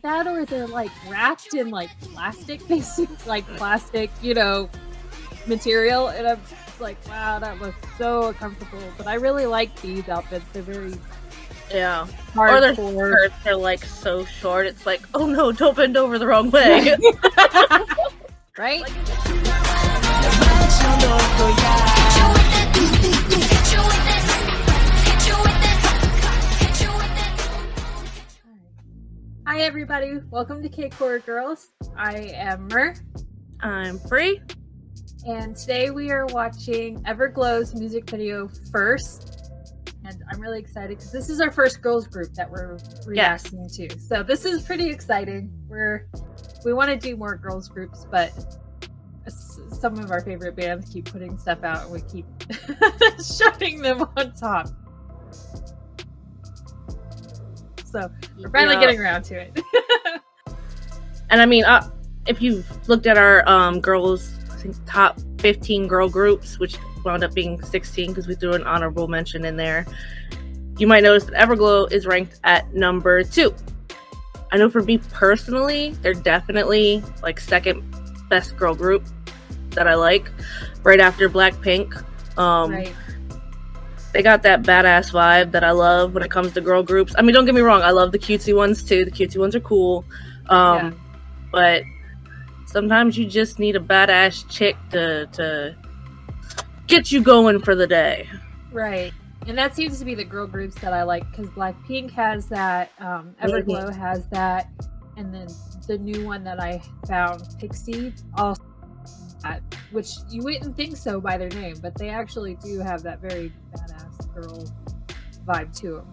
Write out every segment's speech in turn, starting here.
that, or they're like wrapped in like plastic, like plastic, material, and I'm just like, wow, that was so uncomfortable. But I really like these outfits. They're very hardcore. Or their skirts are like so short. It's like, oh no, don't bend over the wrong way. Right? Hi everybody, welcome to k-cordgirls. I am Mer. I'm Free. And today we are watching Everglow's music video first. And I'm really excited because this is our first girls group that we're reacting to. So this is pretty exciting. We want to do more girls groups, but some of our favorite bands keep putting stuff out and we keep shutting them on top. So we're finally getting around to it. And I mean, if you've looked at our girls, I think top 15 girl groups, which wound up being 16 because we threw an honorable mention in there, you might notice that Everglow is ranked at number 2. I know for me personally, they're definitely like second best girl group that I like, right after Blackpink. Right. They got that badass vibe that I love when it comes to girl groups. I mean, don't get me wrong, I love the cutesy ones too. The cutesy ones are cool. But sometimes you just need a badass chick to get you going for the day. Right. And that seems to be the girl groups that I like, because Blackpink has that, Everglow has that, and then the new one that I found, Pixie, also that, which you wouldn't think so by their name, but they actually do have that very badass girl vibe to them.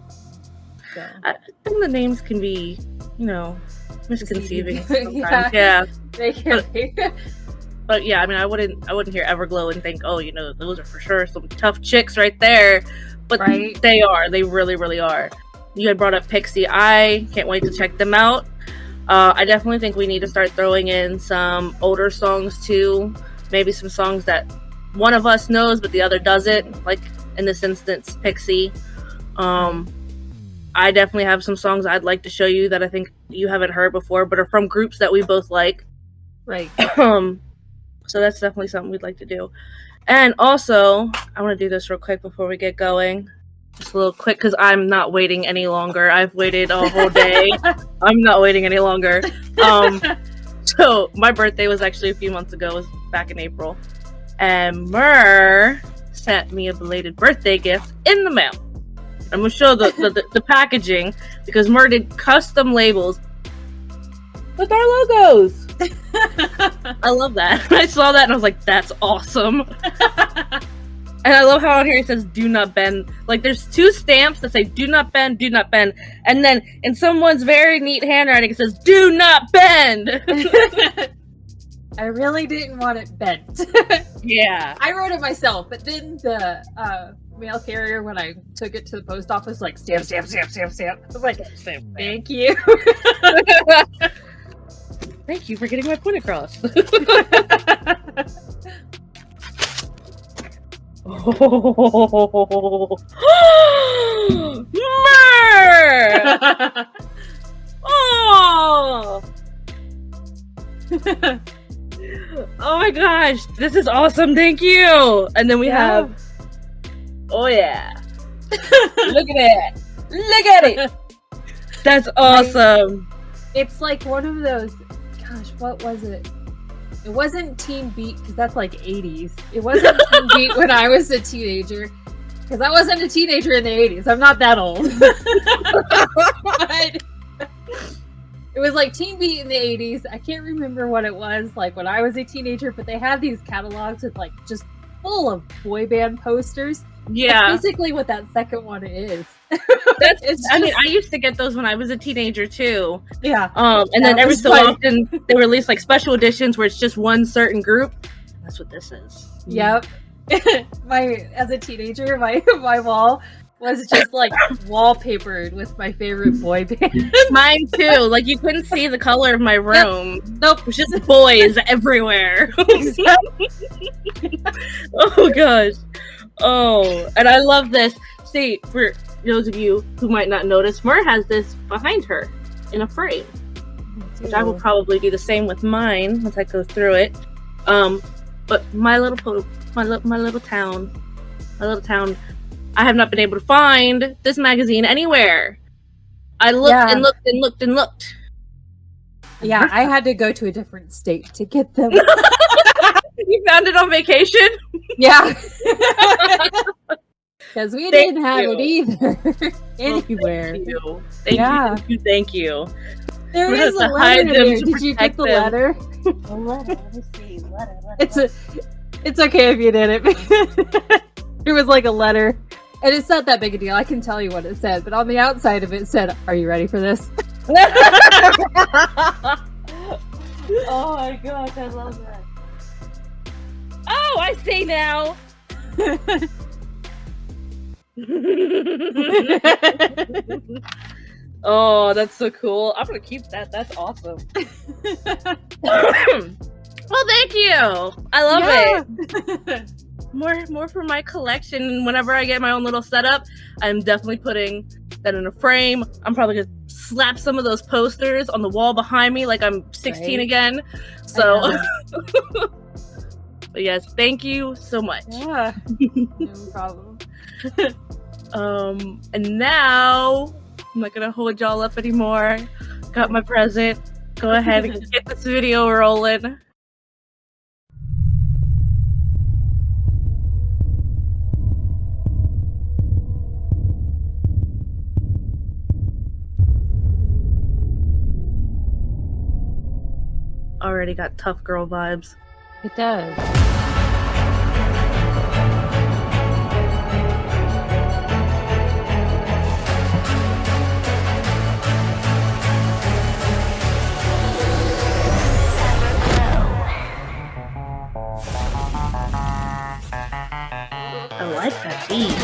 So. I think the names can be, misconceiving sometimes. Yeah. They can be. But yeah, I mean, I wouldn't hear Everglow and think, oh, those are for sure some tough chicks right there. But They are. They really, really are. You had brought up Pixie. I can't wait to check them out. I definitely think we need to start throwing in some older songs too. Maybe some songs that one of us knows but the other doesn't. Like in this instance, Pixie. I definitely have some songs I'd like to show you that I think you haven't heard before, but are from groups that we both like. Right. So that's definitely something we'd like to do. And also, I want to do this real quick before we get going. Just a little quick, because I'm not waiting any longer. I've waited a whole day. I'm not waiting any longer. So my birthday was actually a few months ago. It was back in April. And Mer sent me a belated birthday gift in the mail. I'm going to show the packaging, because Mer did custom labels with our logos. I love that. I saw that and I was like, that's awesome. And I love how on here it says do not bend. Like there's 2 stamps that say do not bend, do not bend. And then in someone's very neat handwriting it says do not bend. I really didn't want it bent. Yeah. I wrote it myself, but then the mail carrier, when I took it to the post office, like stamp. I was like, thank you. Thank you for getting my point across. Mer! Oh! Oh my gosh, this is awesome, thank you! And then we have... Oh yeah. Look at it! Look at it! That's awesome! It's like one of those... Gosh, what was it? It wasn't Teen Beat, because that's like 80s. It wasn't Teen Beat when I was a teenager, because I wasn't a teenager in the 80s. I'm not that old. But it was like Teen Beat in the 80s. I can't remember what it was like when I was a teenager, but they had these catalogs with like just full of boy band posters. Yeah. That's basically what that second one is. I mean, I used to get those when I was a teenager too. Yeah. And then every so often they release like special editions where it's just one certain group. That's what this is. Yep. As a teenager, my wall was just like wallpapered with my favorite boy band. Mine too. Like you couldn't see the color of my room. Yep. Nope. It was just boys everywhere. Oh gosh. Oh, and I love this. See, for those of you who might not notice, Mer has this behind her in a frame. which I will probably do the same with mine once I go through it. But my little town, I have not been able to find this magazine anywhere. I looked and looked and looked and looked. Yeah, I had to go to a different state to get them. You found it on vacation? Yeah. Because we didn't have it either anywhere. Thank you. There is a letter there. Did you get the letter? A letter. Let me see. Letter. It's okay if you didn't. It was like a letter. And it's not that big a deal. I can tell you what it said. But on the outside of it said, "Are you ready for this?" Oh my gosh, I love that. Oh, I see now. Oh, that's so cool. I'm gonna keep that. That's awesome. Well, thank you. I love it. More for my collection. Whenever I get my own little setup, I'm definitely putting that in a frame. I'm probably gonna slap some of those posters on the wall behind me like I'm 16 again. So but yes, thank you so much. Yeah. No problem. And now I'm not gonna hold y'all up anymore. Got my present. Go ahead and get this video rolling. Already got tough girl vibes. It does. I like that beat.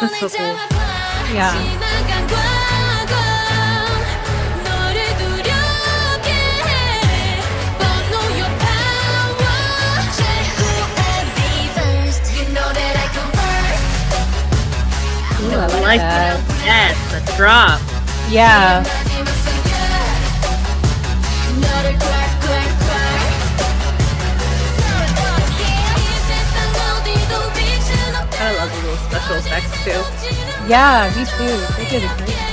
That's so cool. Yeah. Ooh, I like that. Yes, the drop. Yeah. I love the little special effects too. Yeah, me too. They did a great job.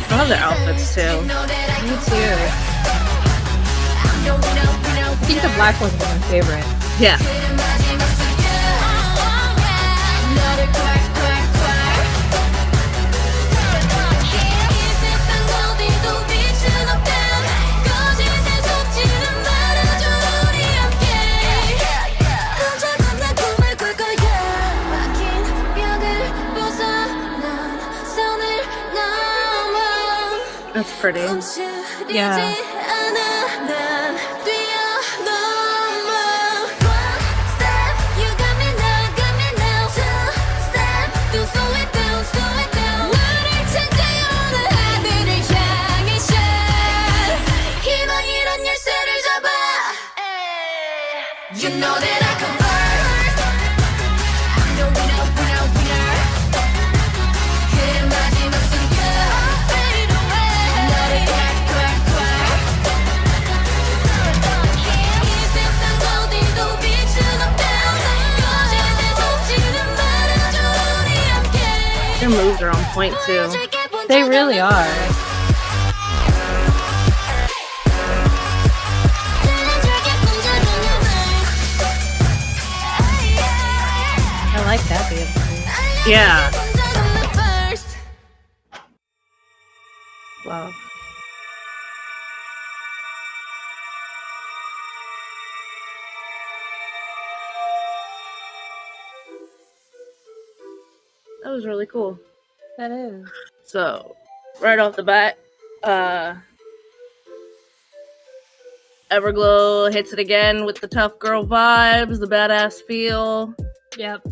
I love their outfits too. Me too. I think the black one's my favorite. Yeah. That's pretty. Yeah. You know that I come first. I'm the winner, winner, winner. 그의 마지막 순간 fade away. 너를 quack, quack, quack. Their moves are on point too. They really are. I like that dance too. Yeah. Wow. That was really cool. That is. So, right off the bat, Everglow hits it again with the tough girl vibes, the badass feel. Yep.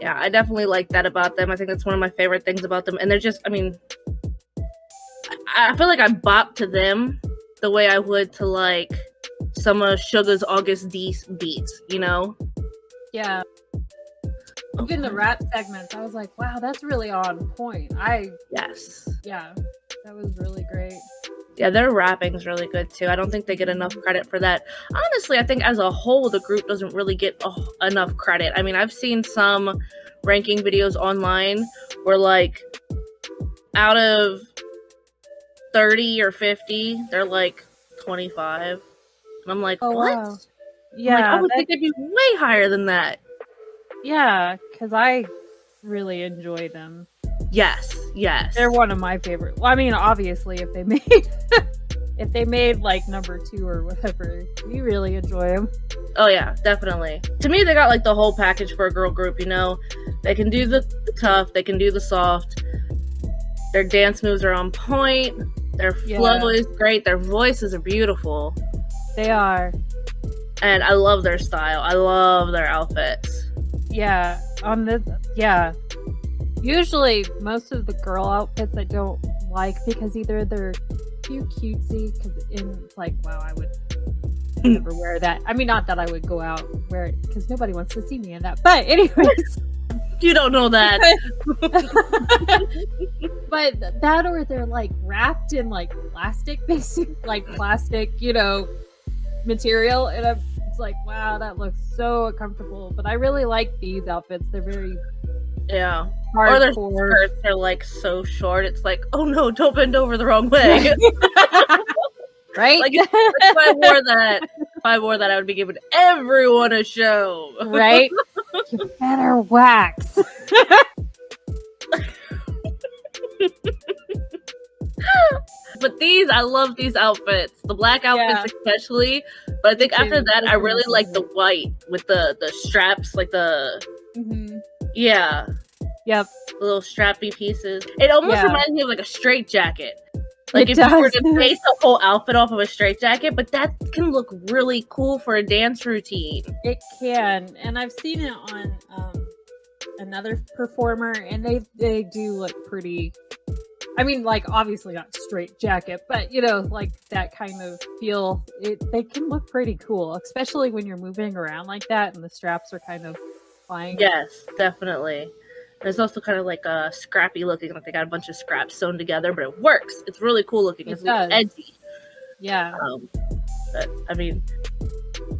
Yeah, I definitely like that about them. I think that's one of my favorite things about them. And they're just, I mean, I feel like I bop to them the way I would to like some of Suga's August D beats, you know? Yeah. Even the rap segments, I was like, wow, that's really on point. Yes. Yeah, that was really great. Yeah, their rapping's really good too. I don't think they get enough credit for that. Honestly, I think as a whole, the group doesn't really get enough credit. I mean, I've seen some ranking videos online where like out of 30 or 50, they're like 25. And I'm like, Oh, what? wow. Yeah, like, I would think they'd be way higher than that. Yeah, because I really enjoy them. Yes. They're one of my favorite. Well, I mean, obviously, if they made like number 2 or whatever, we really enjoy them. Oh yeah, definitely. To me, they got like the whole package for a girl group, you know? They can do the tough, they can do the soft. Their dance moves are on point. Their flow is great. Their voices are beautiful. They are. And I love their style. I love their outfits. Yeah, usually most of the girl outfits I don't like because either they're too cutesy because it's like, wow, I would never wear that. I mean, not that I would go out wear it because nobody wants to see me in that. But anyways, you don't know that. But that, or they're like wrapped in like plastic, you know, material, and it's like, wow, that looks so uncomfortable. But I really like these outfits. They're very hardcore. Or their skirts are like so short. It's like, oh no, don't bend over the wrong way. Right? Like if I wore that, I would be giving everyone a show. Right? You better wax. But I love these outfits. The black outfits especially. But I think after that, I really like the white with the straps, like the Yep. The little strappy pieces. It almost reminds me of like a straight jacket. Like It if you were does. to base the whole outfit off of a straight jacket, but that can look really cool for a dance routine. It can, and I've seen it on another performer, and they do look pretty. I mean, like obviously not straight jacket, but you know, like that kind of feel. They can look pretty cool, especially when you're moving around like that, and the straps are kind of flying. Yes, definitely. It's also kind of like scrappy looking, like they got a bunch of scraps sewn together, but it works. It's really cool looking. It's edgy. Yeah. But I mean,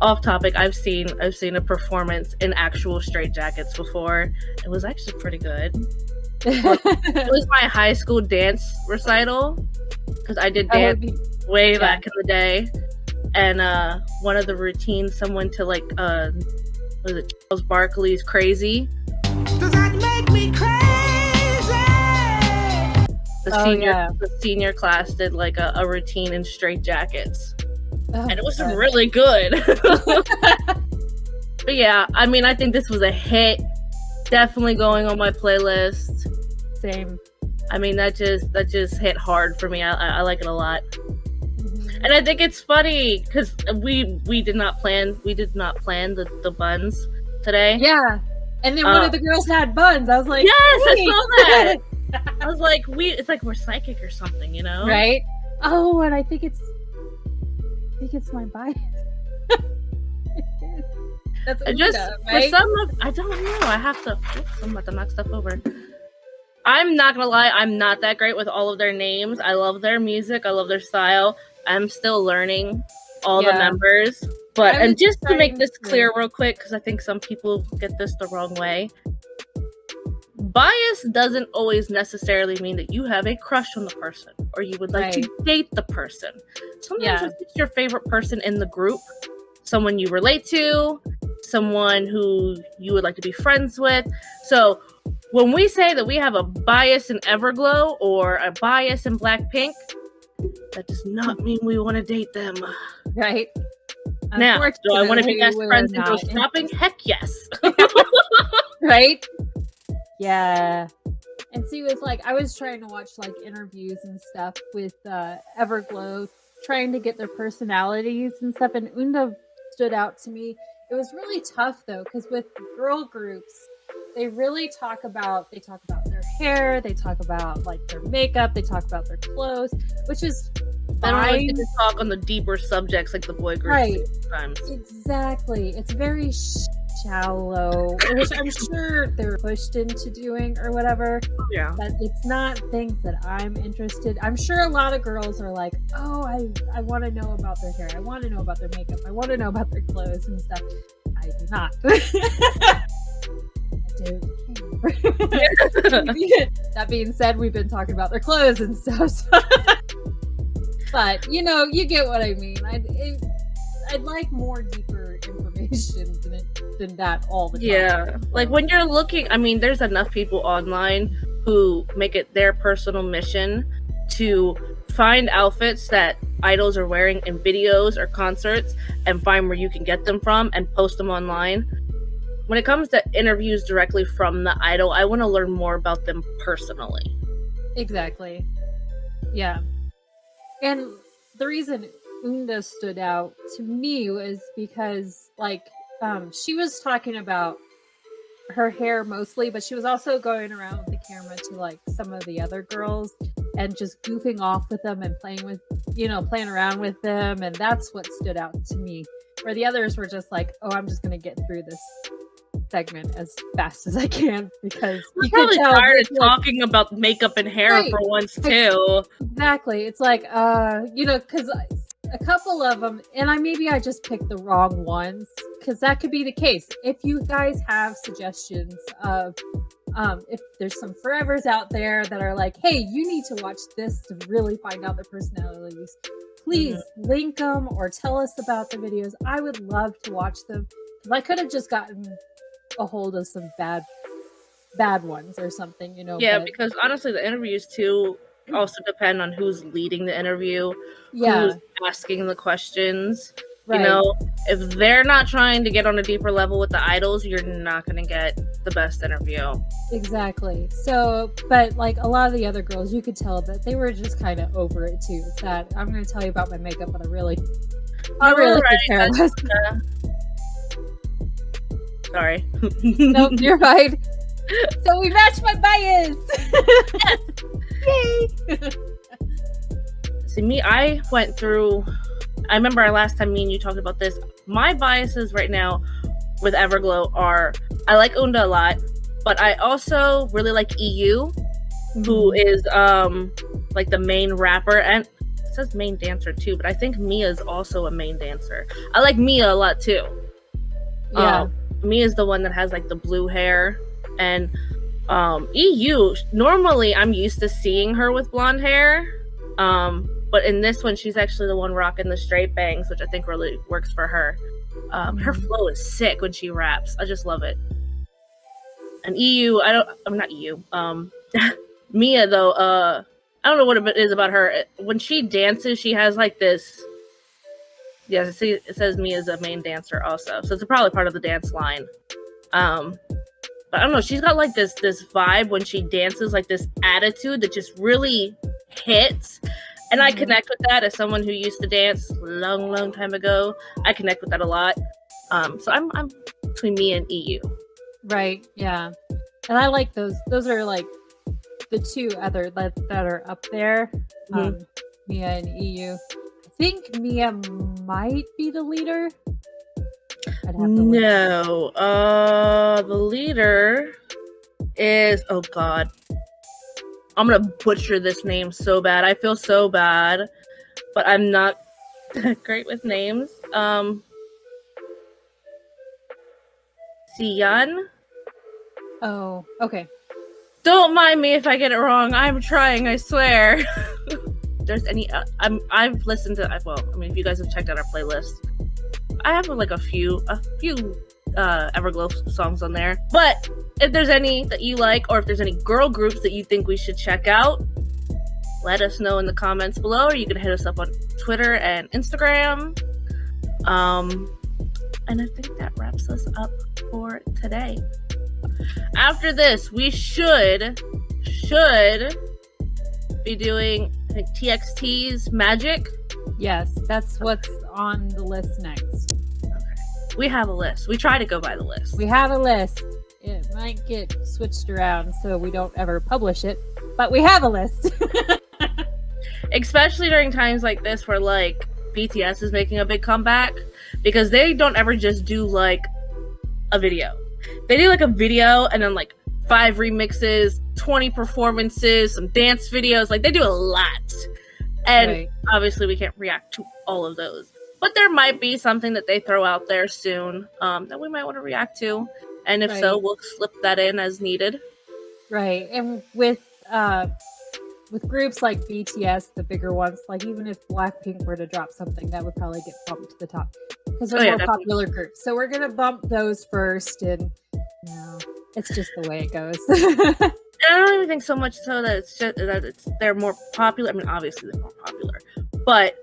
off topic, I've seen a performance in actual straight jackets before. It was actually pretty good. It was my high school dance recital because I did dance way back in the day, and one of the routines, someone to like was it Charles Barkley's "Crazy." Does that make me crazy? The senior class did like a routine in straight jackets, and it was really good. But yeah, I mean, I think this was a hit. Definitely going on my playlist. Same. I mean, that just hit hard for me. I like it a lot. And I think it's funny because we did not plan the buns today. Yeah. And then one of the girls had buns. I was like, yes, hey. I saw that. I was like, it's like we're psychic or something, you know? Right? Oh, and I think it's my bias. That's Uda, right? For some of, I don't know. I have to. I'm about to knock stuff over. I'm not gonna lie. I'm not that great with all of their names. I love their music. I love their style. I'm still learning all the members. But and just to make this clear real quick, because I think some people get this the wrong way. bias doesn't always necessarily mean that you have a crush on the person or you would like to date the person. Sometimes it's just your favorite person in the group, someone you relate to, someone who you would like to be friends with. So when we say that we have a bias in Everglow or a bias in Blackpink, that does not mean we want to date them. Right. Now, do I want to be best friends and go shopping? Heck yes. Right? Yeah. And see, with like, I was trying to watch like interviews and stuff with Everglow, trying to get their personalities and stuff, and Unda stood out to me. It was really tough though, because with girl groups, they really talk about their hair, they talk about like their makeup, they talk about their clothes, which is I don't really get to talk on the deeper subjects like the boy groups. Right. Sometimes. Exactly. It's very shallow, which I'm sure they're pushed into doing or whatever. Yeah. But it's not things that I'm interested. I'm sure a lot of girls are like, oh, I want to know about their hair. I want to know about their makeup. I want to know about their clothes and stuff. I do not. I don't care. That being said, we've been talking about their clothes and stuff. So. But, you know, you get what I mean. I'd like more deeper information than that all the time. Yeah. Like when you're looking, I mean, there's enough people online who make it their personal mission to find outfits that idols are wearing in videos or concerts and find where you can get them from and post them online. When it comes to interviews directly from the idol, I want to learn more about them personally. Exactly. Yeah. And the reason Unda stood out to me was because, like, she was talking about her hair mostly, but she was also going around with the camera to, like, some of the other girls and just goofing off with them and playing around with them. And that's what stood out to me. Where the others were just like, oh, I'm just going to get through this segment as fast as I can because you can tell tired of talking about makeup and hair for once too. Exactly. It's like because a couple of them, and I just picked the wrong ones because that could be the case. If you guys have suggestions of if there's some forevers out there that are like, hey, you need to watch this to really find out their personalities, please link them or tell us about the videos. I would love to watch them. I could have just gotten a hold of some bad ones or something, you know. Yeah, because honestly, the interviews too also depend on who's leading the interview, who's asking the questions. Right. You know, if they're not trying to get on a deeper level with the idols, you're not going to get the best interview. Exactly. So, but like a lot of the other girls, you could tell that they were just kind of over it too. It's that I'm going to tell you about my makeup, but I really could care less. Sorry. Nope, you're fine. So we matched my bias. Yay! See, I went through. I remember last time me and you talked about this. My biases right now with Everglow are I like Unda a lot, but I also really like EU, who is like the main rapper, and it says main dancer too, but I think Mia is also a main dancer. I like Mia a lot too. Yeah. Mia is the one that has like the blue hair, and EU, normally I'm used to seeing her with blonde hair, but in this one she's actually the one rocking the straight bangs, which I think really works for her. Her flow is sick when she raps. I just love it. And EU, I'm not EU. Mia though, I don't know what it is about her. When she dances, she has like this. Yeah, see, it says Mia is a main dancer also, so it's probably part of the dance line. But I don't know, she's got like this vibe when she dances, like this attitude that just really hits. And I connect with that as someone who used to dance long time ago. I connect with that a lot. So I'm between Mia and EU. Right, yeah. And I like those. Those are like the two other that are up there. Mia and EU. I think Mia might be the leader. No, the leader is, oh god, I'm gonna butcher this name so bad. I feel so bad, but I'm not great with names. Sian. Oh, okay. Don't mind me if I get it wrong. I'm trying, I swear. There's any I've listened to, well, I mean, if you guys have checked out our playlist, I have like a few Everglow songs on there. But if there's any that you like, or if there's any girl groups that you think we should check out, let us know in the comments below, or you can hit us up on Twitter and Instagram. And I think that wraps us up for today. After this, we should be doing, I think, TXT's Magic. Yes, that's what's on the list next. Okay. We have a list. We try to go by the list. We have a list. It might get switched around so we don't ever publish it, but we have a list. Especially during times like this where, like, BTS is making a big comeback, because they don't ever just do, like, a video. They do, like, a video and then, like, 5 remixes, 20 performances, some dance videos. Like, they do a lot. And obviously we can't react to all of those. But there might be something that they throw out there soon that we might want to react to. And if so, we'll slip that in as needed. Right. And with groups like BTS, the bigger ones, like even if Blackpink were to drop something, that would probably get bumped to the top because they're more popular groups. So we're gonna bump those first, and it's just the way it goes. I don't even think so much so that it's just that they're more popular. I mean, obviously they're more popular, but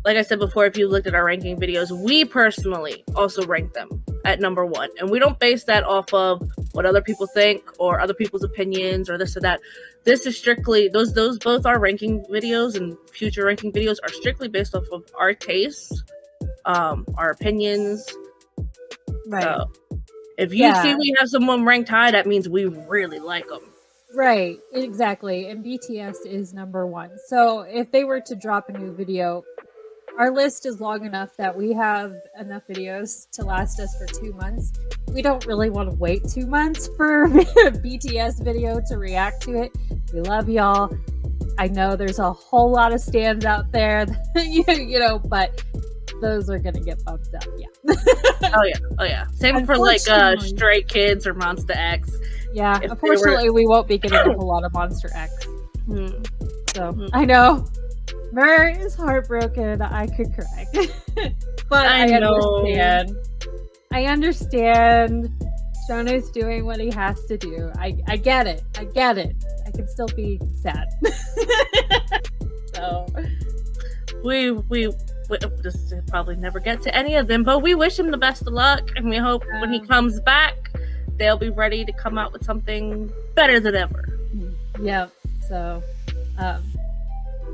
like I said before, if you looked at our ranking videos, we personally also rank them at number 1, and we don't base that off of what other people think or other people's opinions or this or that. This is strictly those both our ranking videos and future ranking videos are strictly based off of our tastes, our opinions. Right. So if you see we have someone ranked high, that means we really like them. Right. Exactly. And BTS is number 1. So if they were to drop a new video, our list is long enough that we have enough videos to last us for 2 months. We don't really want to wait 2 months for a BTS video to react to it. We love y'all. I know there's a whole lot of stands out there, but those are going to get bumped up. Yeah. Oh yeah. Same for like Stray Kids or Monster X. Yeah. Unfortunately, we won't be getting a whole lot of Monster X. So I know. Mer is heartbroken. I could cry. But I understand. I understand. Shono's doing what he has to do. I get it. I can still be sad. So we just probably never get to any of them, but we wish him the best of luck, and we hope when he comes back, they'll be ready to come out with something better than ever. Yeah. So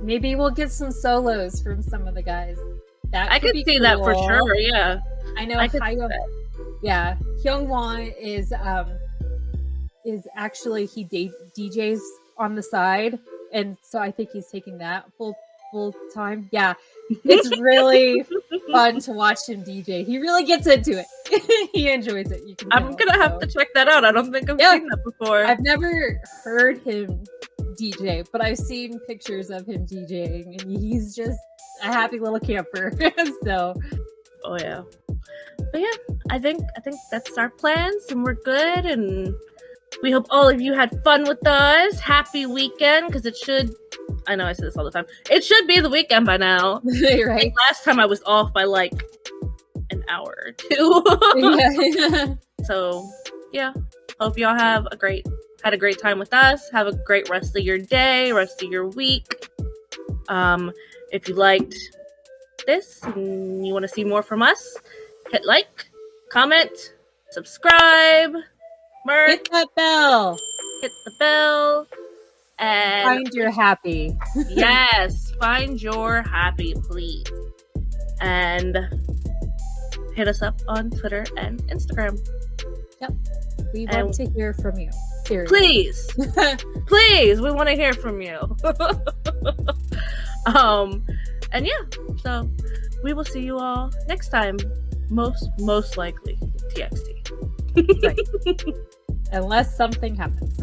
maybe we'll get some solos from some of the guys. I could see that for sure. Yeah, I know. Hyungwon is actually he DJs on the side, and so I think he's taking that full time. Yeah, it's really fun to watch him DJ. He really gets into it. He enjoys it. I'm gonna have to check that out. I don't think I've seen that before. I've never heard him DJ, but I've seen pictures of him DJing, and he's just a happy little camper. So, but yeah, I think that's our plans, and we're good, and we hope all of you had fun with us. Happy weekend, because it should. I know I say this all the time. It should be the weekend by now. Right. Last time I was off by like an hour or 2. So yeah, hope y'all had a great time with us. Have a great rest of your day, rest of your week. If you liked this and you want to see more from us, hit like, comment, subscribe, hit that bell. Hit the bell. And find your happy. Yes, find your happy, please. And hit us up on Twitter and Instagram. Yep. We want to hear from you. Seriously. Please, we want to hear from you. And yeah, so we will see you all next time. Most likely TXT. Right. Unless something happens.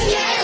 Yeah,